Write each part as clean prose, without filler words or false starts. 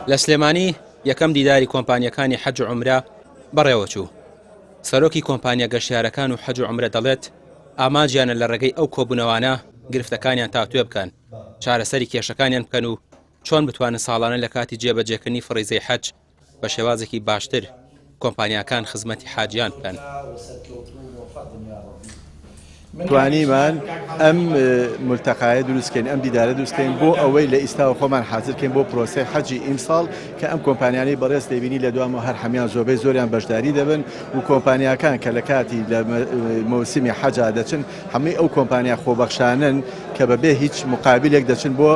لە سلێمانی یەکەم دیداری کۆمپانیەکانی حەج و عومرە بەڕێوە چوو. سەرۆکی کۆمپانیا گەشتیارەکان و حەج و عومرە دەڵێت ئاماجیانە لە ڕێگەی ئەو کۆبوونەوانە گرفتەکانیان تاتوێ بکەن، چارەسەری کێشەکانیان بکەن و چۆن بتوانن ساڵانە لە کاتی جێبەجێکردنی فڕیزەی حەج بە شێوازێکی باشتر کۆمپانیاکان خزمەتی حاجیان بکەن. توانیمان ئەم ملتەقایە دروستکەین، ئەم دیدارە دروستکەین بۆ ئەوەی لە ئیستا و خۆمان حاضرکەین بۆ پرۆسەی حەجی ئیمساڵ کە ئەم کۆمپانیانەی بەڕێز دەبینی لە دوام و هەر هەمیان زۆربەی زۆریان بەشداری دەبن و کۆمپانیاکان کە لە کاتی لە مۆسیمی حەجا دەچن هەمووی ئەو کۆمپانیا خۆبەخشانن کە بەبێ هیچ مقابلێک دەچن بۆ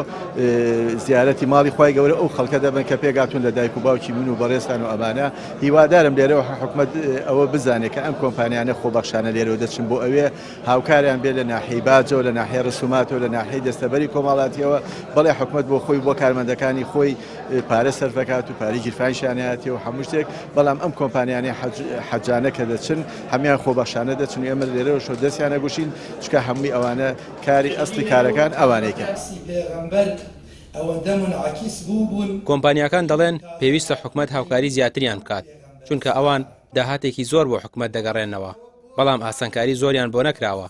زیارەتی ماڵی خوای گەورە ئەو خەڵکە دەبن کە پێگاتون لە دایک و باوکی من و بەڕێستان و ئەمانە. هیوادارم لێرەوە حکومەت ئەوە بزانێت کە ئەم کۆمپانیانە خۆبەخشانە لێرەوە دەچن بۆ ئەوێ هاوکاریان بێ لە ناحیەی باجەوە لە ناحیەی ڕسوماتەوە لە ناحیەی دەستەبەری کۆمەڵاتیەوە، بەڵێ حکومەت بۆ خۆی بۆ کارمەندەکانی خۆی پارە سەرفەکات و پارەی گیرفانشیانەتی و هەموو شتێک، بەڵام ئەم کۆمپانیانەی حەجانە کە دەچن هەمیان خۆبەخشانە دەچن و ئێمە لێرەوە شۆ دەستیانە گوشین چکە هەمووی ئەوانە کاری ئەسڵی کارەکان ئەوانەیە. کۆمپانیاکان دەڵێن پێویستە حکومەت هاوکاری زیاتریان بکات چونکە ئەوان داهاتێکی زۆر بۆ حکومەت دەگەڕێنەوە، بەڵام ئاسانکاری زۆریان بۆ نەکراوە.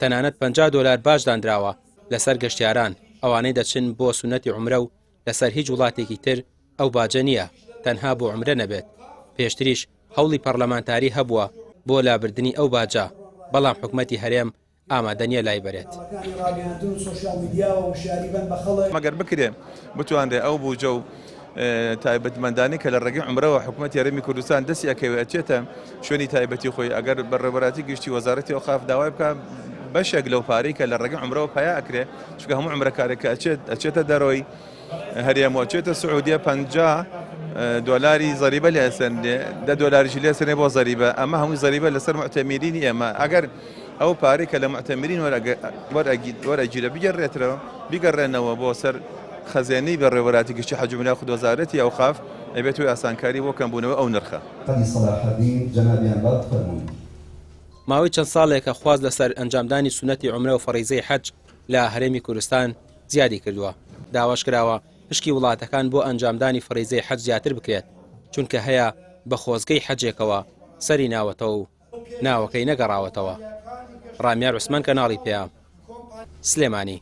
تەنانەت $50 باشدانراوە لەسەر گەشتیاران ئەوانەی دەچن بۆ سونەتی عومرە و لەسەر هیچ وڵاتێکی تر ئەو باجە نییە تەنها بۆ عومرە نەبێت. پێشتریش هەوڵی پەرلەمانتاری هەبووە بۆ لابردنی ئەو باجە، بەڵام حکومەتی هەرێم ئامادە نییە لای بەرێت. مەگەر بکرێ بتوانرێ ئەو بووجە و تایبەتمەندانی کە لە ڕێگەی عومرەوە حکومەتی هەرێمی کوردستان دەستی ئەکەوێت ئەچێتە شوێنی تایبەتی خۆی، ئەگەر بەڕێوەبەراتی گشتی وەزارەتی ئەوقاف داوای بکە بەشێک لەو پارەی کە لە ڕێگەی عومرەوە پیا ئەکرێ، چونکە هەموو عومرەکارێک ئەچێتە دەرەوەی هەرێم و ئەچێتە سعودیە $50 زەریبە لێ ئەسەندێ، $10 لێ ئەسەندێ بۆ زەریبە. ئەمە هەمووی زەریبە لەسەر معتەمیرینی ئێمە. ئەگەر ئەو پارەی کە لە معتەمیرین وەرەگیرە بگەڕێتەوە بیگەڕێنەوە بۆ سەر خەزێنەی بەڕێوەبەراتی گشتی حەج و عومرە خود وەزارەتی ئەوقاف ئەبێت و ئاسانکاری بۆ کەمبوونەوە ئەو نرخە. ماوەی چەند ساڵێکە خواست لەسەر ئەنجامدانی سونەتی عومرە و فەڕیزەی حەج لە هەرێمی کوردستان زیادی کردووە. داواش کراوە پشکی وڵاتەکان بۆ ئەنجامدانی فەڕیزەی حەج زیاتر بکرێت چونکە هەیە بە خۆزگەی حەجێکەوە سەری ناوەتەوە و ناوەکەی نەگەڕاوەتەوە. ڕامیار عوسمان کەناڵی پێام، سلێمانی.